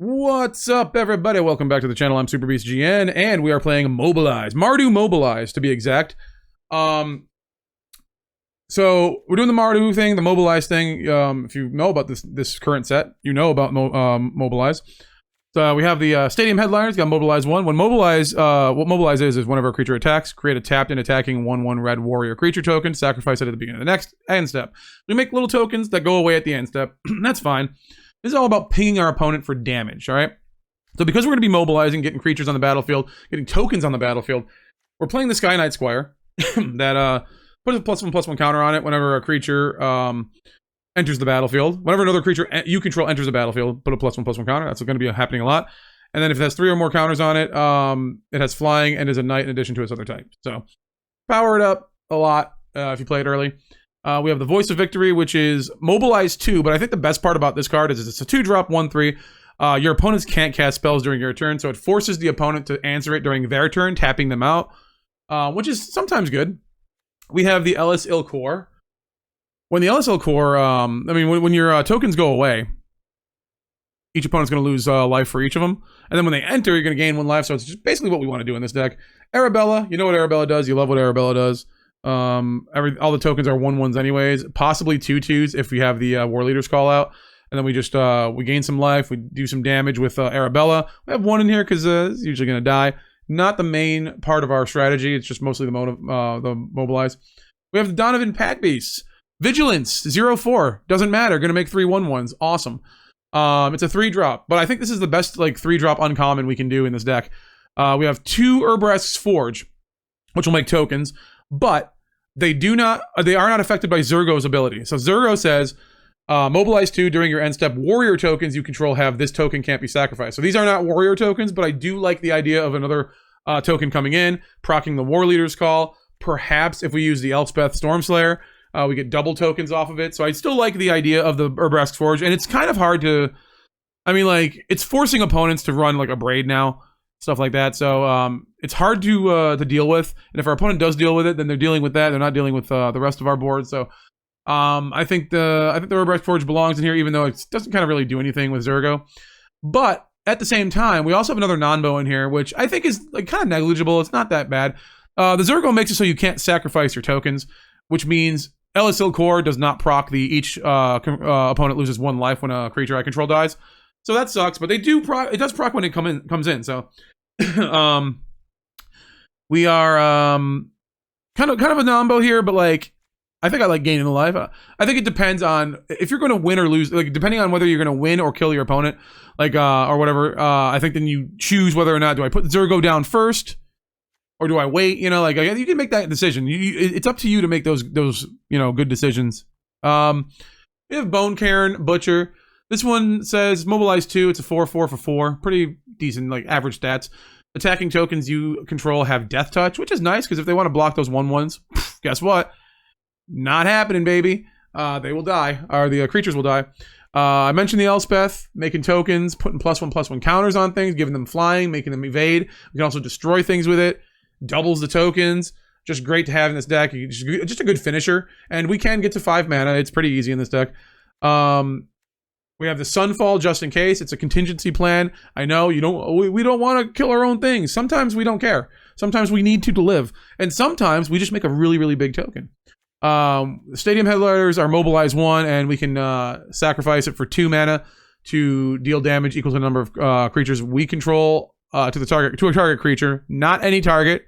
What's up, everybody? Welcome back to the channel. I'm SuperBeastGN, and we are playing Mobilize. Mardu Mobilize, to be exact. So we're doing the Mardu thing, the Mobilize thing. If you know about this current set, you know about Mobilize. So we have the Stadium Headliners, got Mobilize 1. When Mobilize, what Mobilize is whenever a creature attacks, create a tapped and attacking 1/1 red warrior creature token, sacrifice it at the beginning of the next end step. We make little tokens that go away at the end step. That's fine. This is all about pinging our opponent for damage, all right? So because we're going to be mobilizing, getting creatures on the battlefield, getting tokens on the battlefield, we're playing the Skyknight Squire that puts a +1/+1 counter on it whenever a creature enters the battlefield. Whenever another creature you control enters the battlefield, put a +1/+1 counter. That's going to be happening a lot. And then if it has 3 or more counters on it, it has flying and is a knight in addition to its other type. So power it up a lot if you play it early. We have the Voice of Victory, which is Mobilize 2, but I think the best part about this card is it's a 2-drop, 1/3. Your opponents can't cast spells during your turn, so it forces the opponent to answer it during their turn, tapping them out, which is sometimes good. We have the Elas il-Kor. When the Elas il-Kor, when your tokens go away, each opponent's going to lose life for each of them. And then when they enter, you're going to gain 1 life, so it's just basically what we want to do in this deck. Arabella, you know what Arabella does. You love what Arabella does. All the tokens are 1/1s anyways, possibly 2/2s if we have the Warleader's call out, and then we just we gain some life, we do some damage with Arabella. We have 1 in here because it's usually going to die. Not the main part of our strategy, it's just mostly the Mobilize. We have the Dalkovan Packbeasts. Vigilance 0/4 doesn't matter, going to make 3 1/1s. Awesome. It's a 3-drop, but I think this is the best 3-drop uncommon we can do in this deck. We have 2 Urabrask's Forge, which will make tokens, but they are not affected by Zurgo's ability. So Zurgo says, Mobilize 2 during your end step, warrior tokens you control have this token can't be sacrificed. So these are not warrior tokens, but I do like the idea of another token coming in, proccing the Warleader's call. Perhaps if we use the Elspeth Stormslayer, we get double tokens off of it. So I still like the idea of the Urabrask Forge, and it's kind of hard to, it's forcing opponents to run like a Braid now. Stuff like that, so it's hard to deal with. And if our opponent does deal with it, then they're dealing with that. They're not dealing with the rest of our board. So I think the Urabrask Forge belongs in here, even though it doesn't kind of really do anything with Zurgo. But at the same time, we also have another non-bow in here, which I think is kind of negligible. It's not that bad. The Zurgo makes it so you can't sacrifice your tokens, which means Elas il-Kor does not proc each opponent loses 1 life when a creature I control dies. So that sucks, but they do proc. It does proc when it comes in. So we are kind of a nombo here, but I think I like gaining the life. I think it depends on if you're going to win or lose. Depending on whether you're going to win or kill your opponent, or whatever. I think then you choose whether or not do I put Zurgo down first, or do I wait? You can make that decision. It's up to you to make those good decisions. We have Bone-Cairn Butcher. This one says Mobilize 2. It's a 4/4 for 4. Pretty decent, average stats. Attacking tokens you control have Death Touch, which is nice because if they want to block those 1/1s, guess what? Not happening, baby. They will die, or the creatures will die. I mentioned the Elspeth, making tokens, putting +1/+1 counters on things, giving them flying, making them evade. We can also destroy things with it. Doubles the tokens. Just great to have in this deck. Just a good finisher. And we can get to 5 mana. It's pretty easy in this deck. We have the Sunfall just in case. It's a contingency plan. I know we don't want to kill our own things. Sometimes we don't care. Sometimes we need to live. And sometimes we just make a really, really big token. Stadium Headliners are Mobilize 1, and we can sacrifice it for 2 mana to deal damage equal to the number of creatures we control to a target creature. Not any target.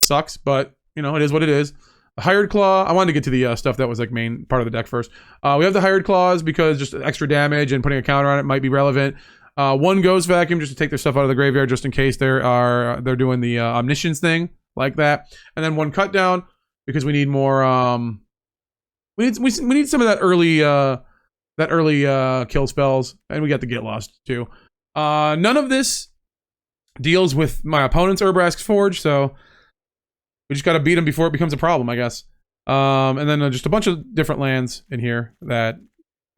Sucks, but it is what it is. Hired Claw. I wanted to get to the stuff that was main part of the deck first. We have the Hired Claws because just extra damage and putting a counter on it might be relevant. 1 Ghost Vacuum just to take their stuff out of the graveyard just in case they're doing the Omniscience thing like that. And then 1 Cut Down because we need more. We need some of that early kill spells, and we got the Get Lost too. None of this deals with my opponent's Urabrask's Forge, so we just got to beat them before it becomes a problem, I guess. And then just a bunch of different lands in here that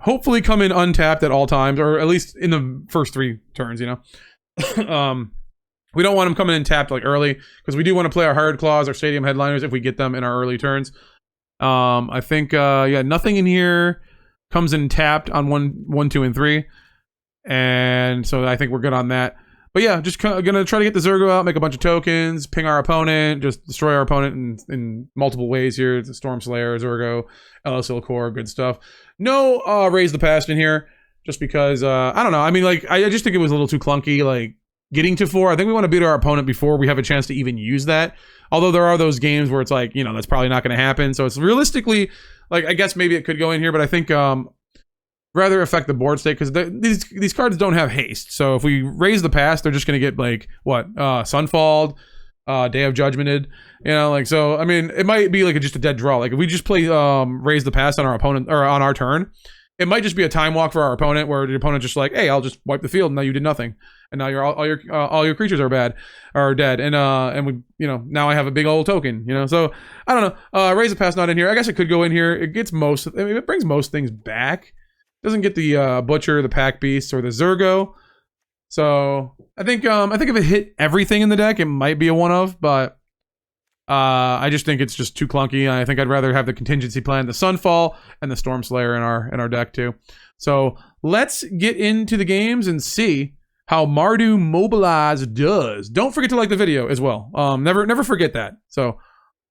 hopefully come in untapped at all times, or at least in the first 3 turns, We don't want them coming in tapped early, because we do want to play our Hired Claws, our Stadium Headliners, if we get them in our early turns. I think, nothing in here comes in tapped on 1, 2, and 3. And so I think we're good on that. But yeah, just gonna try to get the Zurgo out, make a bunch of tokens, ping our opponent, just destroy our opponent in multiple ways here. It's a Storm Slayer, Zurgo, Elas, il-Kor, good stuff. No Raise the Past in here, just because, I don't know. I mean, like, I just think it was a little too clunky, like, getting to 4. I think we want to beat our opponent before we have a chance to even use that. Although there are those games where it's like, you know, that's probably not going to happen. So it's realistically, like, I guess maybe it could go in here, but I think rather affect the board state, because these cards don't have haste. So if we Raise the Past, they're just going to get, like, what? Sunfall, Day of Judgmented, you know, like, so, I mean, it might be like just a dead draw. Like, if we just play Raise the Past on our opponent, or on our turn, it might just be a time walk for our opponent, where the opponent just like, hey, I'll just wipe the field, and now you did nothing, and now all your creatures are dead, and we, you know, now I have a big old token, you know. So I don't know. Raise the Past not in here. I guess it could go in here. It gets most. I mean, it brings most things back. Doesn't get the Butcher, the Packbeasts, or the Zurgo. So I think if it hit everything in the deck, it might be a one of, but I just think it's just too clunky. I think I'd rather have the contingency plan, the Sunfall, and the Storm Slayer in our deck too. So let's get into the games and see how Mardu Mobilize does. Don't forget to like the video as well. Never forget that. So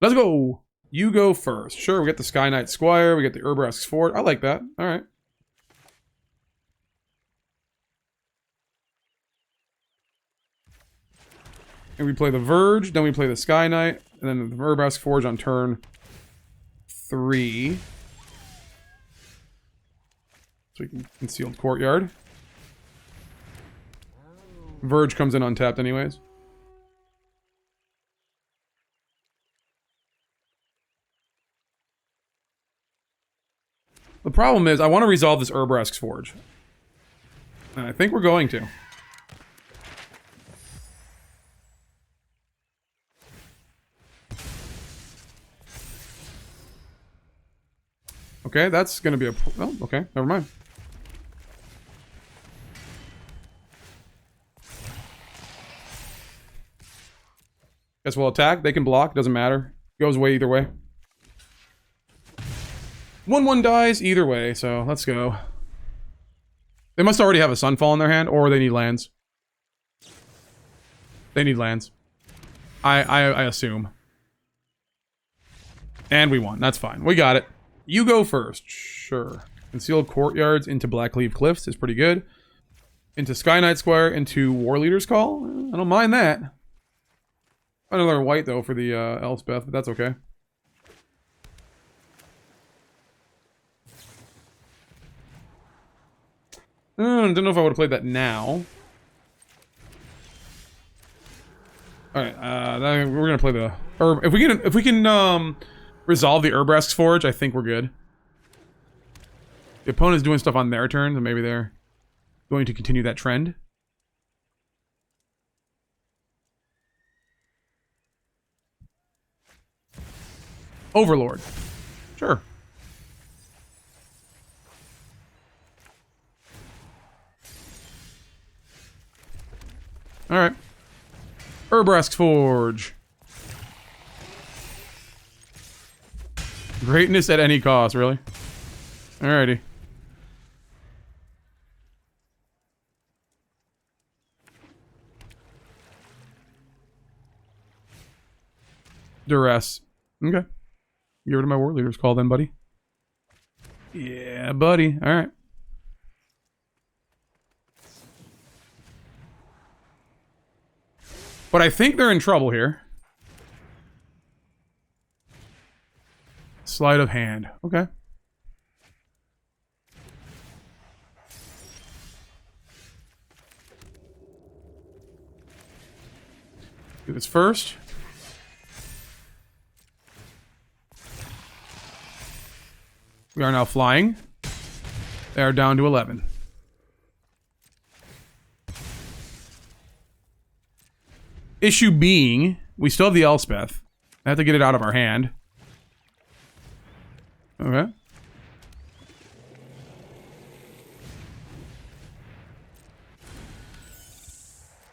let's go. You go first. Sure, we got the Skyknight Squire. We got the Urabrask Fort. I like that. All right. And we play the Verge, then we play the Skyknight, and then the Urabrask Forge on turn 3. So we can Concealed Courtyard. Verge comes in untapped anyways. The problem is, I want to resolve this Urabrask Forge. And I think we're going to. Okay, that's going to be a... Oh, okay, never mind. Guess we'll attack. They can block. Doesn't matter. Goes away either way. 1/1 dies either way, so let's go. They must already have a Sunfall in their hand, or they need lands. They need lands. I assume. And we won. That's fine. We got it. You go first. Sure. Concealed Courtyards into Blackcleave Cliffs is pretty good. Into Skyknight Squire, into Warleader's Call. I don't mind that. Another white, though, for the Elspeth, but that's okay. Don't know if I would have played that now. Alright, we're gonna play the... Or if we can resolve the Urabrask's Forge, I think we're good. The opponent's doing stuff on their turn, so maybe they're going to continue that trend. Overlord. Sure. Alright. Urabrask's Forge. Greatness at any cost, really? Alrighty. Duress. Okay. Get rid of my Warleader's Call then, buddy. Yeah, buddy. Alright. But I think they're in trouble here. Sleight of hand. Okay. Do this first. We are now flying. They are down to 11. Issue being, we still have the Elspeth. I have to get it out of our hand. Okay.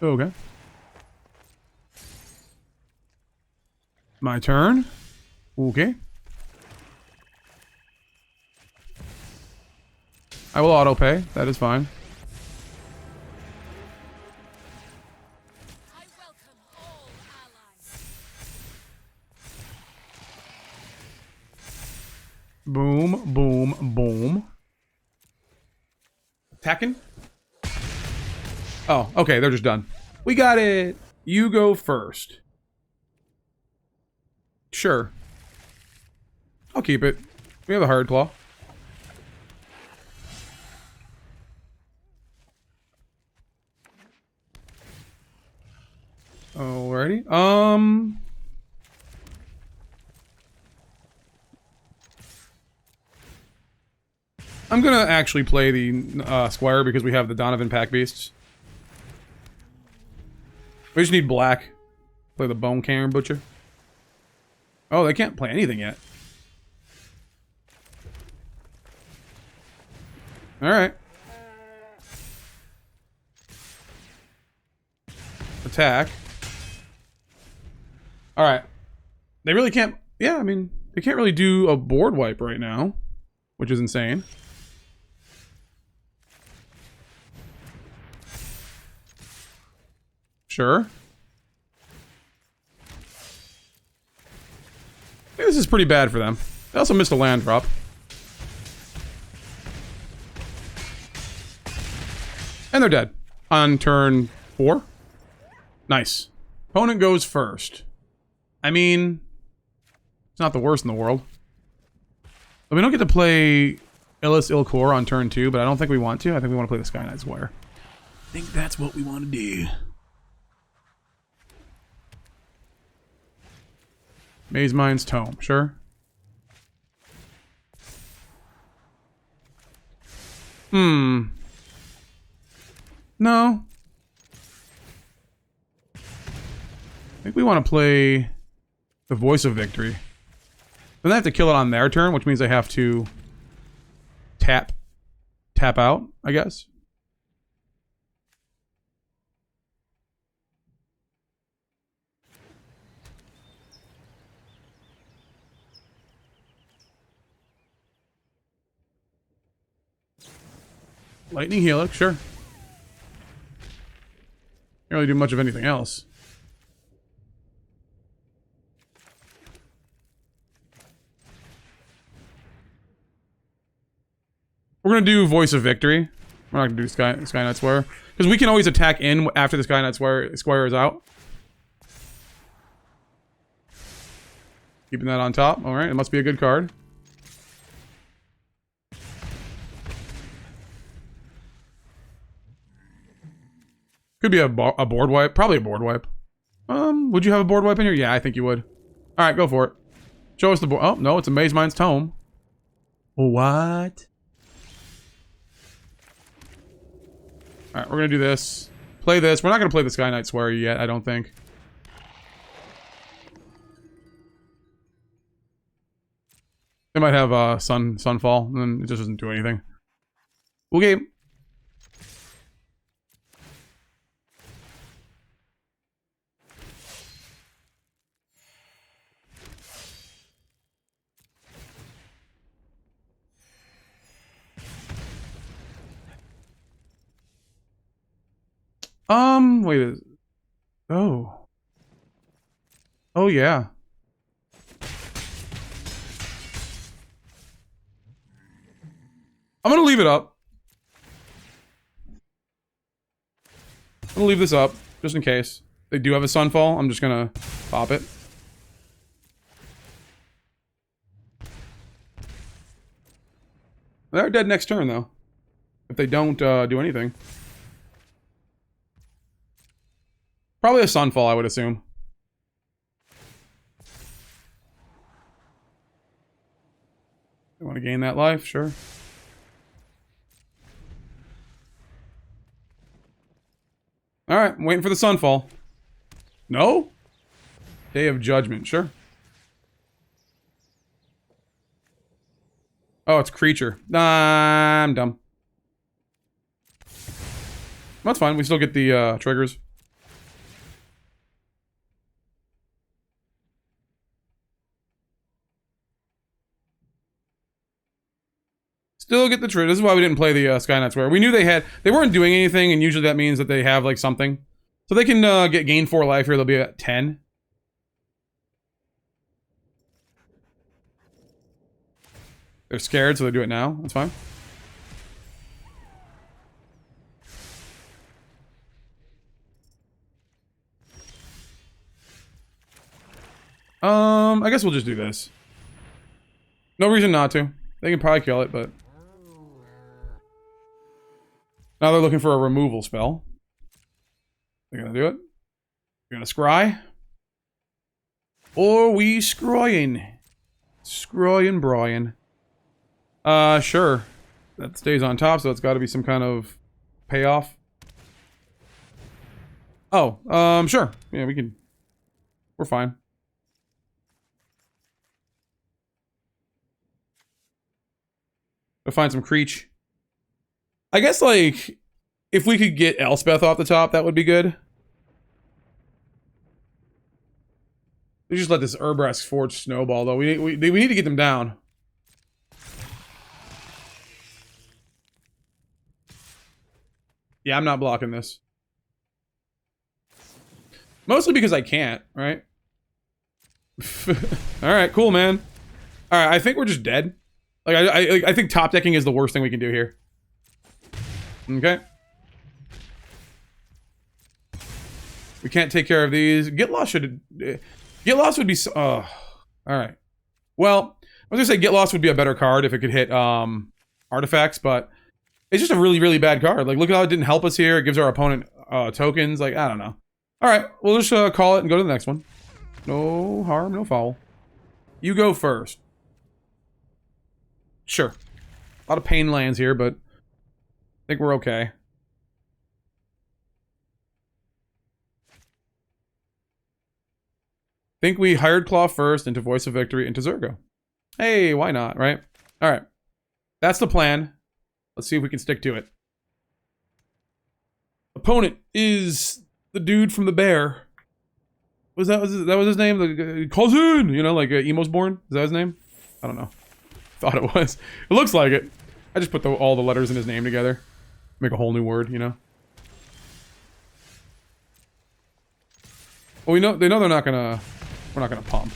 Okay. My turn. Okay. I will auto pay. That is fine. Boom, boom, boom. Attacking? Oh, okay, they're just done. We got it. You go first. Sure. I'll keep it. We have a hard claw. Alrighty. I'm gonna actually play the Squire because we have the Dalkovan Packbeasts. We just need black. Play the Bone-Cairn Butcher. Oh, they can't play anything yet. Alright. Attack. Alright. They really can't... Yeah, I mean, they can't really do a board wipe right now, which is insane. Sure. I think this is pretty bad for them. They also missed a land drop. And they're dead. On turn 4. Nice. Opponent goes first. I mean, it's not the worst in the world. But we don't get to play Elas il-Kor on turn 2, but I don't think we want to. I think we want to play the Skyknight Squire. I think that's what we want to do. Maze Mine's Tome, sure. No. I think we want to play the Voice of Victory. Then they have to kill it on their turn, which means they have to tap out, I guess. Lightning Helix, sure. Can't really do much of anything else. We're gonna do Voice of Victory. We're not gonna do Skyknight Squire. Because we can always attack in after the Skyknight Squire is out. Keeping that on top. Alright, it must be a good card. Could be a board wipe. Probably a board wipe. Would you have a board wipe in here? Yeah, I think you would. Alright, go for it. Show us the board. Oh, no, it's a Maze Mine's Tome. What? Alright, we're gonna do this. Play this. We're not gonna play the Skyknight Squire yet, I don't think. They might have Sunfall, and then it just doesn't do anything. Okay. Wait. Oh. Oh, yeah. I'm gonna leave it up. I'm gonna leave this up, just in case. They do have a Sunfall, I'm just gonna pop it. They're dead next turn, though. If they don't do anything. Probably a Sunfall, I would assume. They want to gain that life? Sure. Alright, I'm waiting for the Sunfall. No? Day of Judgment, sure. Oh, it's creature. Nah, I'm dumb. That's fine, we still get the triggers. Still get the trigger. This is why we didn't play the Skyknight Squire. We knew they weren't doing anything, and usually that means that they have like something. So they can gain 4 life here. They'll be at 10. They're scared, so they do it now. That's fine. I guess we'll just do this. No reason not to. They can probably kill it, but... Now they're looking for a removal spell. They're gonna do it. They're gonna scry. Or we scroying. Scroying Brian. Sure. That stays on top, so it's gotta be some kind of payoff. Oh, sure. Yeah, we can... We're fine. We'll find some Creech. I guess, like, if we could get Elspeth off the top, that would be good. We just let this Urabrask Forge snowball, though. We need to get them down. Yeah, I'm not blocking this. Mostly because I can't, right? Alright, cool, man. Alright, I think we're just dead. Like, I think top decking is the worst thing we can do here. Okay. We can't take care of these. Get Lost should... Get Lost would be... Alright. Well, I was gonna say Get Lost would be a better card if it could hit artifacts, but it's just a really, really bad card. Like, look at how it didn't help us here. It gives our opponent tokens. Like, I don't know. Alright, we'll just call it and go to the next one. No harm, no foul. You go first. Sure. A lot of pain lands here, but I think we're okay. Think we hired Claw first, into Voice of Victory, into Zurgo. Hey, why not, right? Alright. That's the plan. Let's see if we can stick to it. Opponent is the dude from the bear. That was his name? The cousin! You know, like Emo's Born? Is that his name? I don't know. Thought it was. It looks like it. I just put all the letters in his name together. Make a whole new word, you know? Well, we know they know they're not gonna... We're not gonna pump.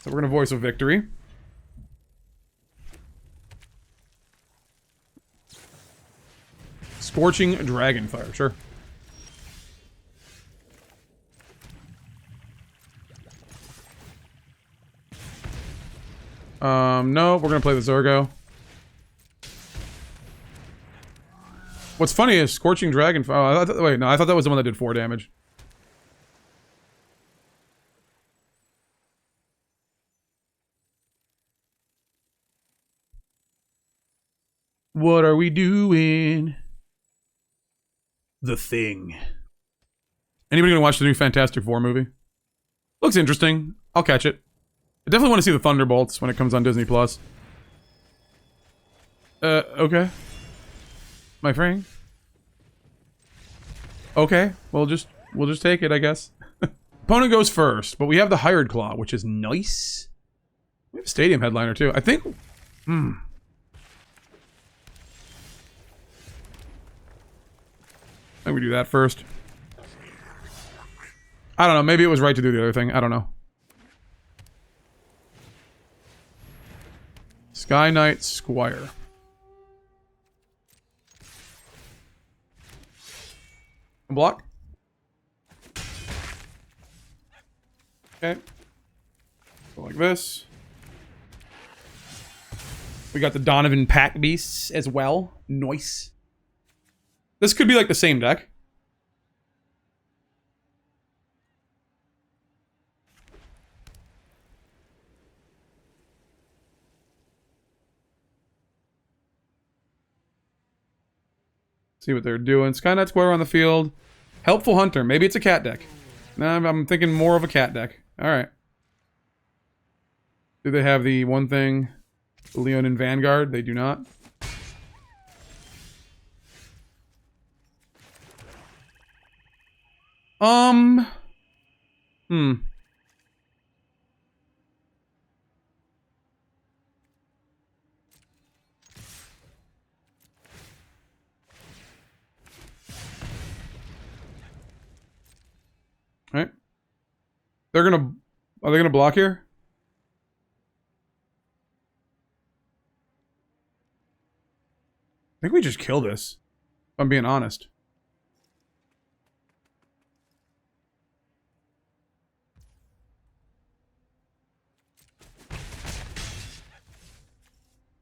So we're gonna Voice of Victory. Scorching Dragonfire, sure. No, we're gonna play the Zurgo. What's funny is Scorching Dragonfire. Oh, wait, no, I thought that was the one that did 4 damage. What are we doing? The Thing. Anybody gonna watch the new Fantastic Four movie? Looks interesting. I'll catch it. I definitely want to see the Thunderbolts when it comes on Disney Plus. Okay. My friend. Okay, we'll just take it, I guess. Opponent goes first, but we have the Hired Claw, which is nice. We have a Stadium Headliner too. I think. I think we do that first. I don't know. Maybe it was right to do the other thing. I don't know. Skyknight Squire. Block. Okay. Go like this. We got the Dalkovan Packbeasts as well. Nice. This could be like the same deck. See what they're doing. Skyknight Squire on the field. Helpful Hunter. Maybe it's a cat deck. Nah, I'm thinking more of a cat deck. Alright. Do they have the one thing? Leon and Vanguard? They do not. Right. Are they gonna block here? think we just kill this, if I'm being honest.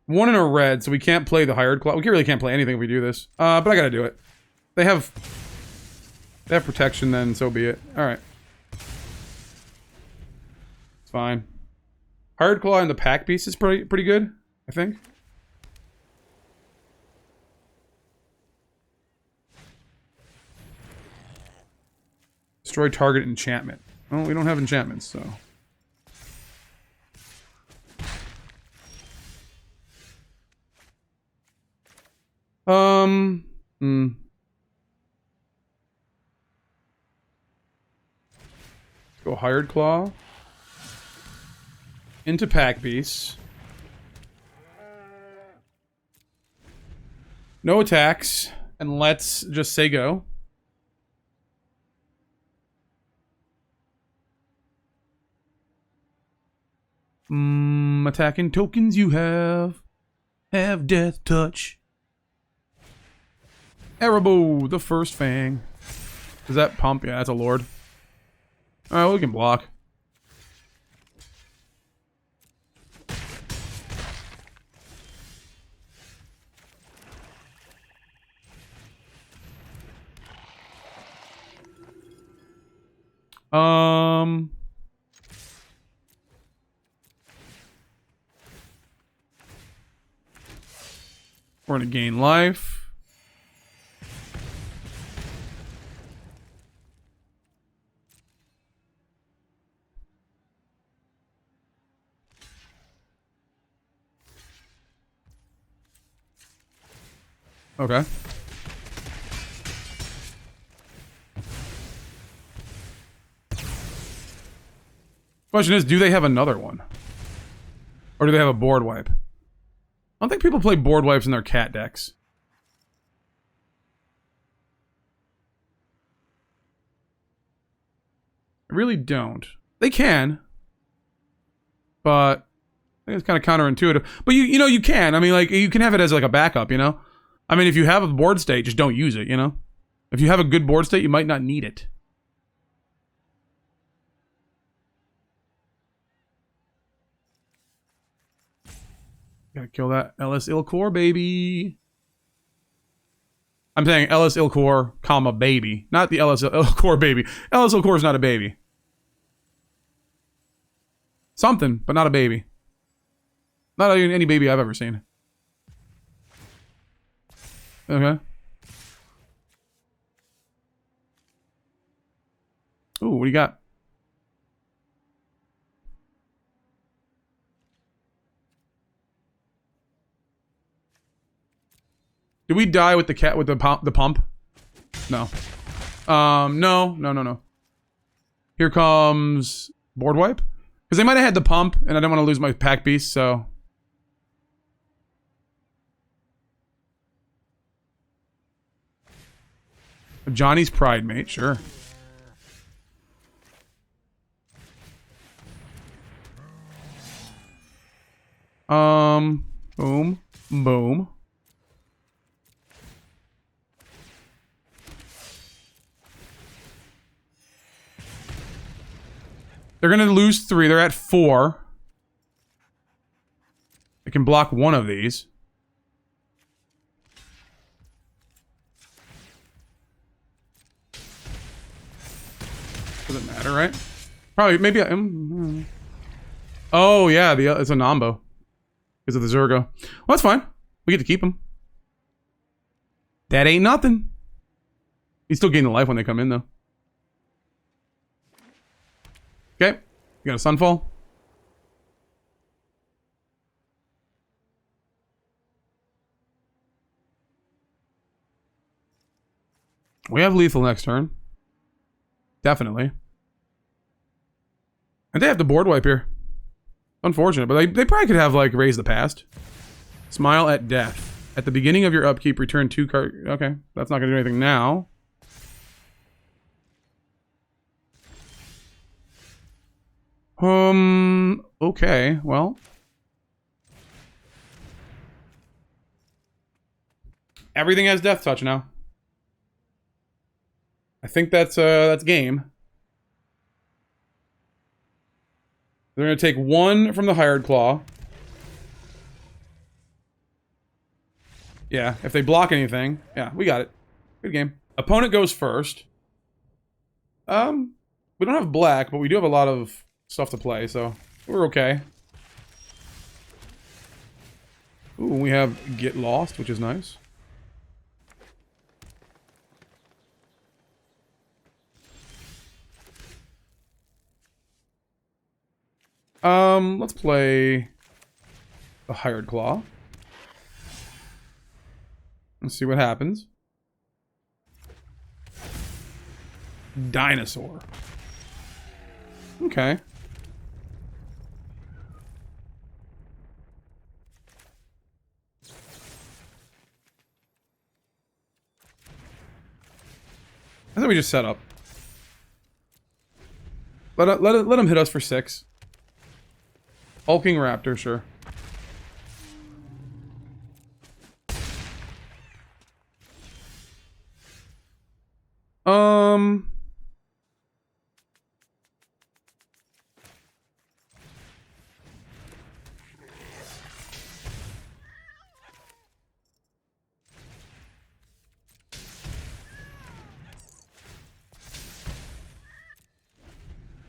One in a red, so we can't play the hired claw. We really can't play anything if we do this. But I gotta do it. They have protection, then so be it. Alright. It's fine. Hired claw and the Packbeasts is pretty good, I think. Destroy target enchantment. Well, we don't have enchantments, so... Go hired claw. Into Packbeasts. No attacks. And let's just say go. Attacking tokens you have death touch. Erebo, the first fang. Is that pump? Yeah, that's a lord. Alright, well, we can block. We're gonna gain life. Okay. Question is, do they have another one? Or do they have a board wipe? I don't think people play board wipes in their cat decks. I really don't. They can. But I think it's kind of counterintuitive. But you know, you can. I mean, like, you can have it as like a backup, you know? I mean, if you have a board state, just don't use it, you know? If you have a good board state, you might not need it. Gotta kill that Elas il-Kor, baby. I'm saying Elas il-Kor, comma, baby. Not the Elas il-Kor baby. Elas il-Kor is not a baby. Something, but not a baby. Not even any baby I've ever seen. Okay. Ooh, what do you got? Did we die with the cat with the pump? No. No. Here comes board wipe. Because they might have had the pump, and I don't want to lose my Packbeast, so. Johnny's Pride Mate, sure. Boom. Boom. They're gonna lose 3. They're at 4. They can block one of these. Doesn't matter, right? Probably, maybe. Oh yeah, it's a Nombo because of the Zurgo. Well, that's fine. We get to keep him. That ain't nothing. He's still gaining life when they come in, though. Okay, you got a Sunfall. We have lethal next turn. Definitely. And they have the board wipe here. Unfortunate, but they probably could have, like, Raise the Past. Smile at Death. At the beginning of your upkeep, return 2 cards. Okay, that's not going to do anything now. Okay, well. Everything has Death Touch now. I think that's game. They're going to take 1 from the Hired Claw. Yeah, if they block anything. Yeah, we got it. Good game. Opponent goes first. We don't have black, but we do have a lot of stuff to play, so we're okay. Ooh, we have Get Lost, which is nice. Let's play the Hired Claw. Let's see what happens. Dinosaur. Okay. I think we just set up. Let him hit us for 6. Hulking Raptor, sure.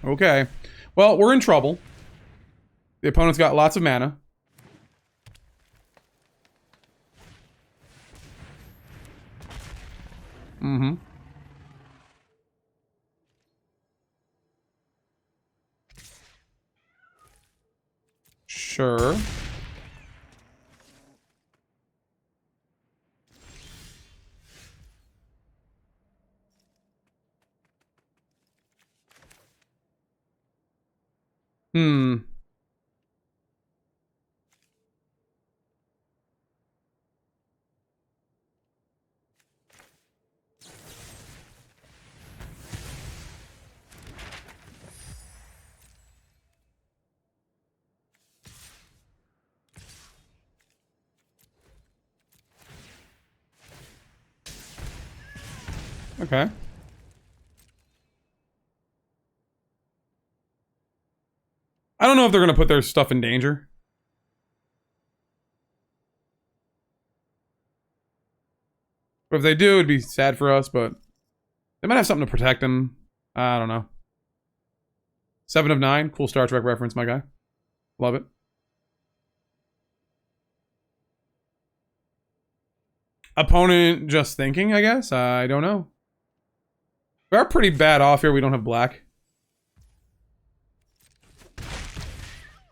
Okay. Well, we're in trouble. The opponent's got lots of mana. Mm-hmm. Sure. Hmm. Okay. I don't know if they're going to put their stuff in danger. But if they do, it'd be sad for us, but they might have something to protect them. I don't know. 7 of 9. Cool Star Trek reference, my guy. Love it. Opponent just thinking, I guess? I don't know. We are pretty bad off here. We don't have black.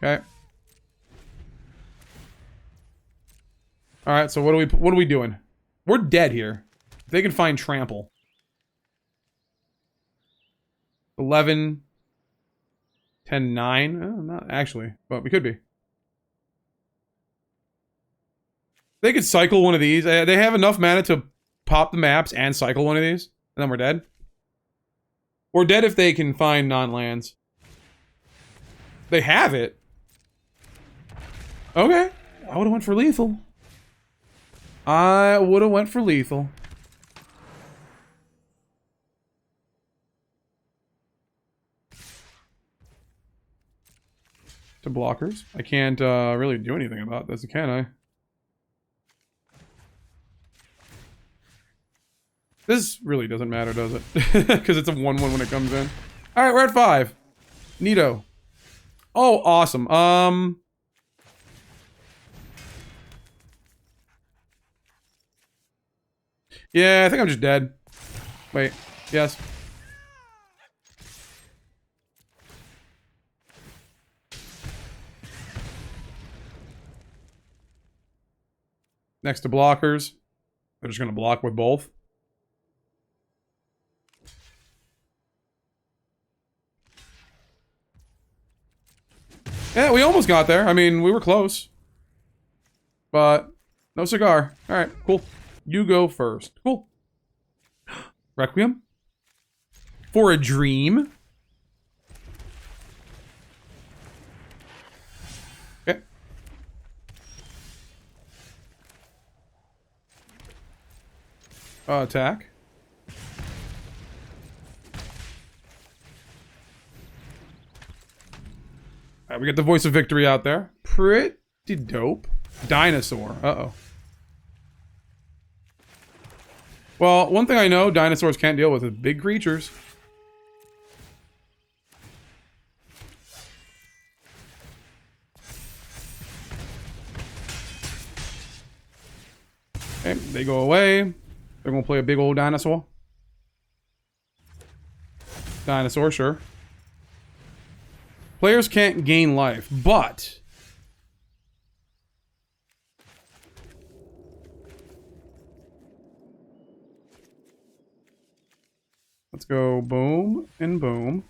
Okay. Alright, so what are we doing? We're dead here. If they can find Trample. 11. 10, 9. Oh, not actually, but we could be. They could cycle one of these. They have enough mana to pop the maps and cycle one of these. And then we're dead. We're dead if they can find non-lands. They have it. Okay. I would have went for lethal. I would have went for lethal. To blockers. I can't really do anything about this, can I? This really doesn't matter, does it? Because it's a 1-1 when it comes in. Alright, we're at 5. Neato. Oh, awesome. Yeah, I think I'm just dead. Wait. Yes. Next to blockers. They're just going to block with both. Yeah, we almost got there. I mean, we were close. But no cigar. Alright, cool. You go first. Cool. Requiem? For a dream? Okay. Attack. Alright, we got the Voice of Victory out there. Pretty dope. Dinosaur. Uh-oh. Well, one thing I know dinosaurs can't deal with is big creatures. Okay, they go away. They're gonna play a big old dinosaur. Dinosaur, sure. Players can't gain life, but... let's go boom and boom.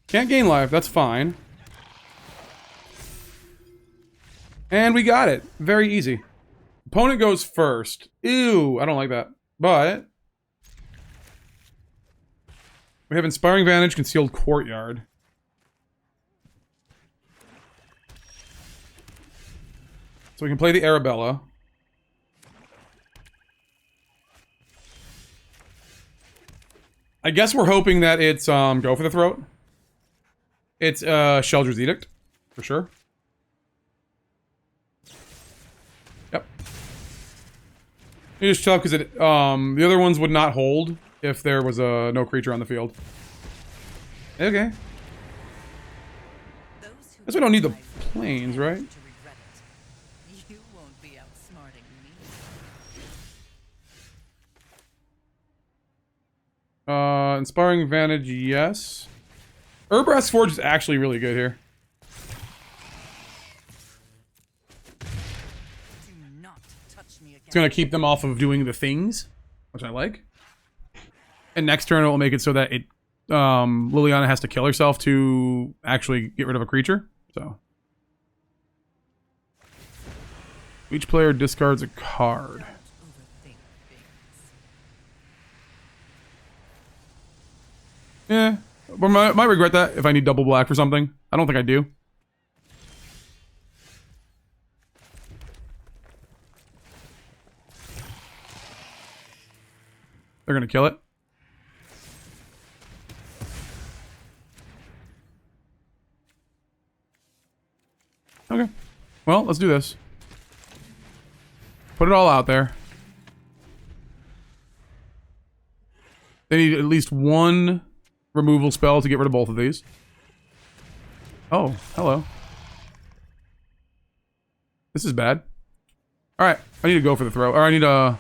Can't gain life, that's fine. And we got it. Very easy. Opponent goes first. Ew, I don't like that. But... we have Inspiring Vantage, Concealed Courtyard. So we can play the Arabella. I guess we're hoping that it's go for the throat. It's Sheldur's Edict, for sure. Yep. It's just tough because it the other ones would not hold if there was no creature on the field. Okay. Guess we don't need the planes, right? Inspiring Vantage, yes. Urabrask Forge is actually really good here. It's gonna keep them off of doing the things, which I like. And next turn it will make it so that it Liliana has to kill herself to actually get rid of a creature. So each player discards a card. Yeah, but might regret that if I need double black for something. I don't think I do. They're gonna kill it. Okay. Well, let's do this. Put it all out there. They need at least one removal spell to get rid of both of these. Oh, hello. This is bad. Alright, I need to go for the throw. Or I need a...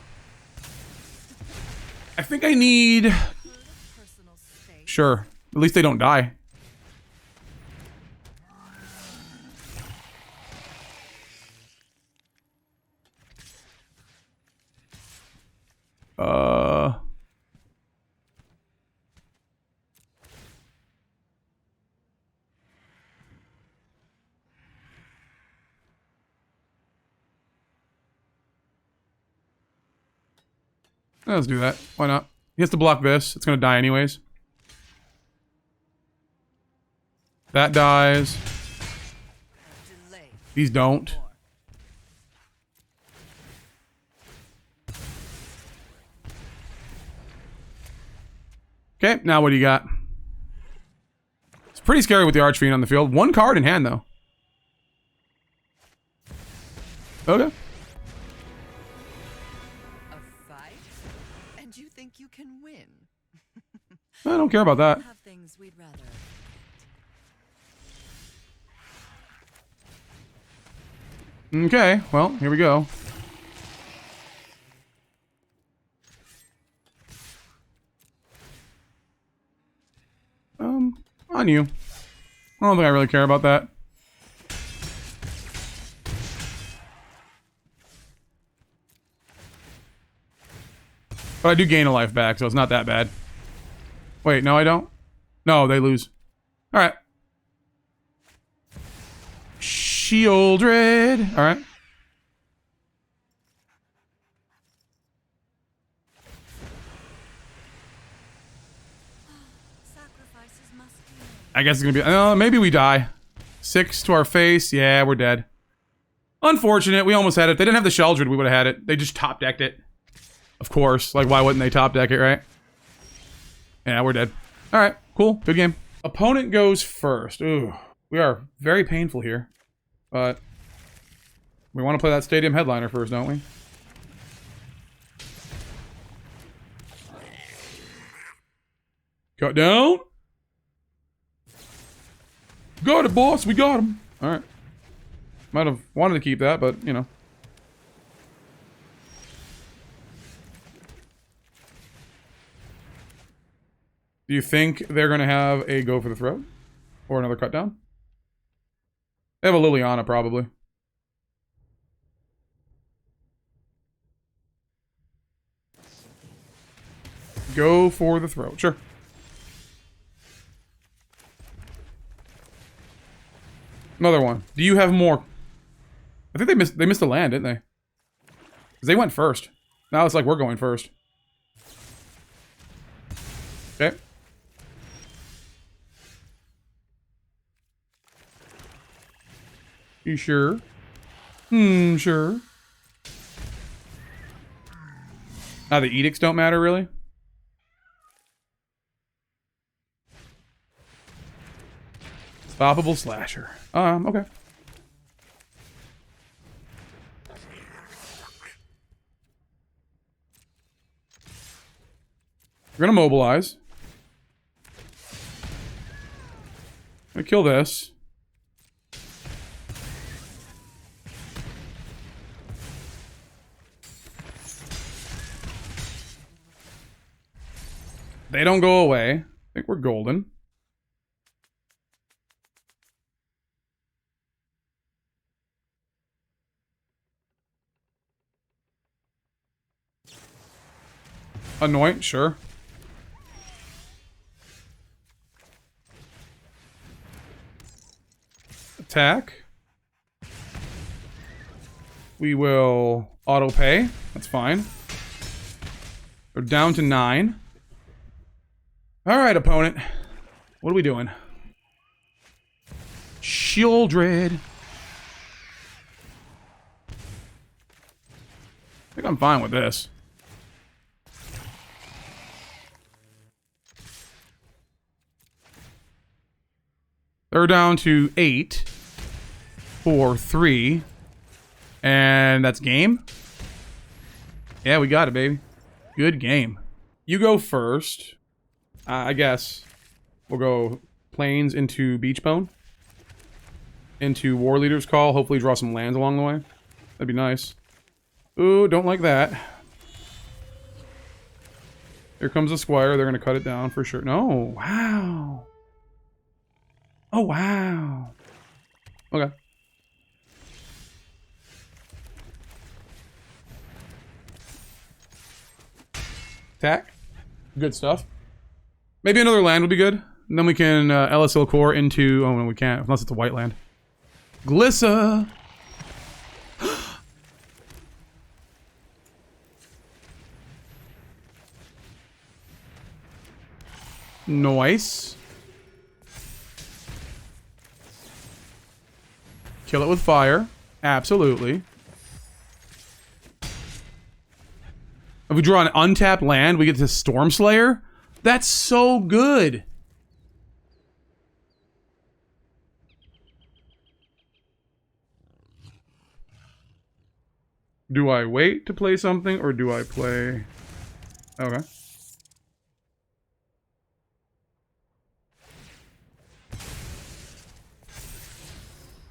I think I need... Sure. At least they don't die. Let's do that. Why not? He has to block this. It's gonna die anyways. That dies. These don't. Okay, now what do you got? It's pretty scary with the Archfiend on the field. One card in hand, though. Okay. A fight? And you think you can win? I don't care about that. Have things we'd rather. Okay, well, here we go. On you. I don't think I really care about that. But I do gain a life back, so it's not that bad. Wait, no I don't? No, they lose. Alright. Shieldred. Alright. I guess it's gonna be... maybe we die. 6 to our face. Yeah, we're dead. Unfortunate. We almost had it. If they didn't have the Sheldred, we would have had it. They just top decked it. Of course. Like, why wouldn't they top deck it, right? Yeah, we're dead. All right, cool. Good game. Opponent goes first. Ooh, we are very painful here. But we want to play that stadium headliner first, don't we? Cut down. Got it, boss. We got him. All right. Might have wanted to keep that, but, you know. Do you think they're going to have a go for the throat? Or another cut down? They have a Liliana, probably. Go for the throat. Sure. Another one. Do you have more? I think they missed a land, didn't they? 'Cause they went first. Now it's like we're going first. Okay. You sure? Sure. Now the edicts don't matter, really? Stoppable slasher. Okay. We're gonna mobilize. I'm gonna kill this. They don't go away. I think we're golden. Anoint, sure. Attack. We will auto pay. That's fine. We're down to 9. Alright, opponent. What are we doing? Sheldred. I think I'm fine with this. They're down to 8, 4, 3, and that's game. Yeah, we got it, baby. Good game. You go first. I guess we'll go Plains into Beachbone, into Warleader's Call. Hopefully, draw some lands along the way. That'd be nice. Ooh, don't like that. Here comes the Squire. They're gonna cut it down for sure. No, wow. Oh, wow. Okay. Attack. Good stuff. Maybe another land would be good. And then we can Elas il-Kor into... Oh, no, we can't. Unless it's a white land. Glissa! Nice. Kill it with fire. Absolutely. If we draw an untapped land, we get to Stormslayer? That's so good! Do I wait to play something, or do I play... Okay.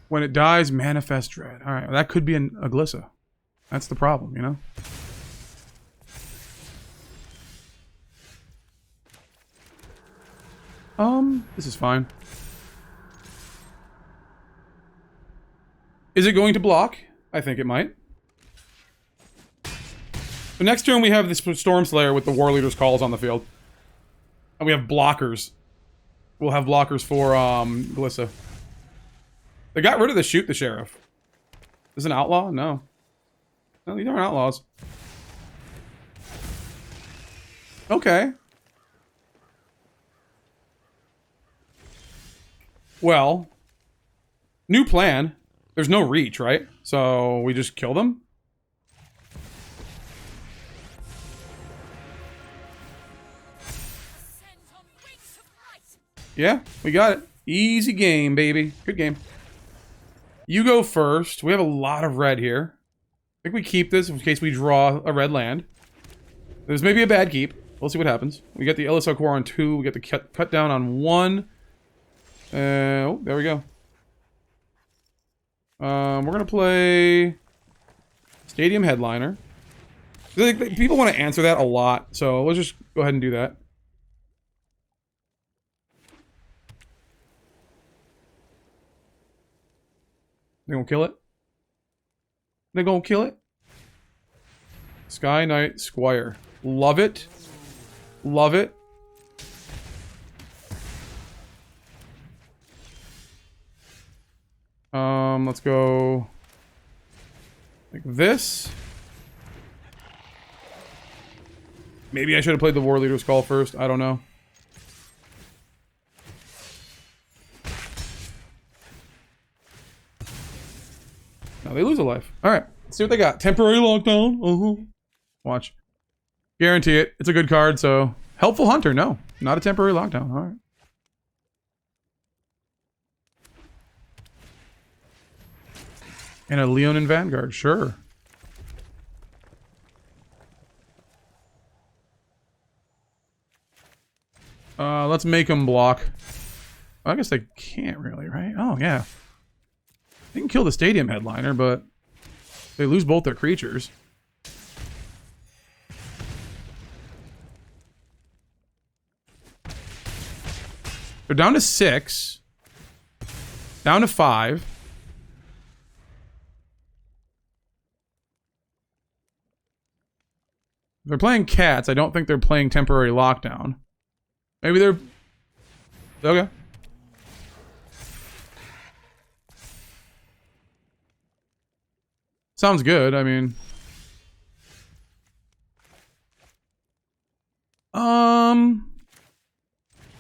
When it dies, manifest dread. Alright, well, that could be a Glissa. That's the problem, you know? This is fine. Is it going to block? I think it might. So next turn we have this Stormslayer with the Warleader's Calls on the field. And we have blockers. We'll have blockers for, Glissa. They got rid of the Shoot the Sheriff. Is it an outlaw? No. No, these aren't outlaws. Okay. Well. New plan. There's no reach, right? So we just kill them? Yeah, we got it. Easy game, baby. Good game. You go first. We have a lot of red here. I think we keep this in case we draw a red land. There's maybe a bad keep. We'll see what happens. We get the il-Kor on 2. We get the cut down on 1. Oh, there we go. We're going to play Stadium Headliner. People want to answer that a lot, so let's just go ahead and do that. They gonna kill it? They gonna kill it? Skyknight Squire. Love it. Love it. Let's go like this. Maybe I should have played the Warleader's Call first. I don't know. No, they lose a life. Alright, let's see what they got. Temporary lockdown. Watch. Guarantee it. It's a good card, so... Helpful Hunter, no. Not a temporary lockdown. Alright. And a Leonin Vanguard, sure. Let's make them block. I guess they can't really, right? Oh, yeah. They can kill the Stadium Headliner, but they lose both their creatures. They're down to 6. Down to 5. If they're playing cats, I don't think they're playing temporary lockdown. Maybe they're... Okay. Sounds good, I mean...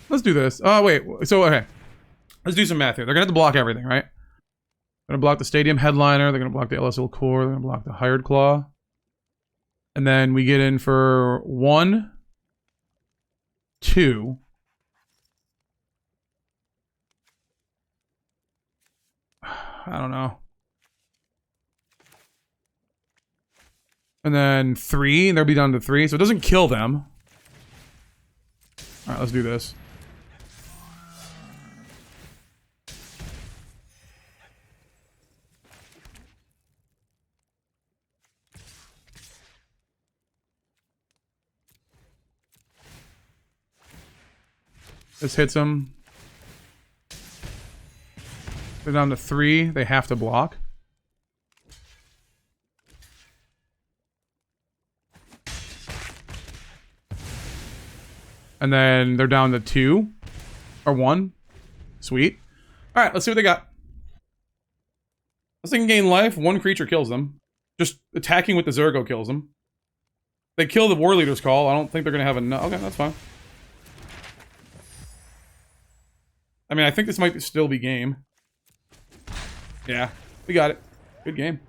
Let's do this. Oh, wait. So, okay. Let's do some math here. They're gonna have to block everything, right? They're gonna block the Stadium Headliner. They're gonna block the il-Kor. They're gonna block the Hired Claw. And then we get in for 1, 2. I don't know. And then 3, and they'll be down to 3, so it doesn't kill them. Alright, let's do this. This hits them. They're down to 3, they have to block. And then they're down to 2. Or 1. Sweet. Alright, let's see what they got. This thing can gain life. 1 creature kills them. Just attacking with the Zurgo kills them. They kill the Warleader's Call. I don't think they're going to have enough. Okay, that's fine. I mean, I think this might still be game. Yeah, we got it. Good game.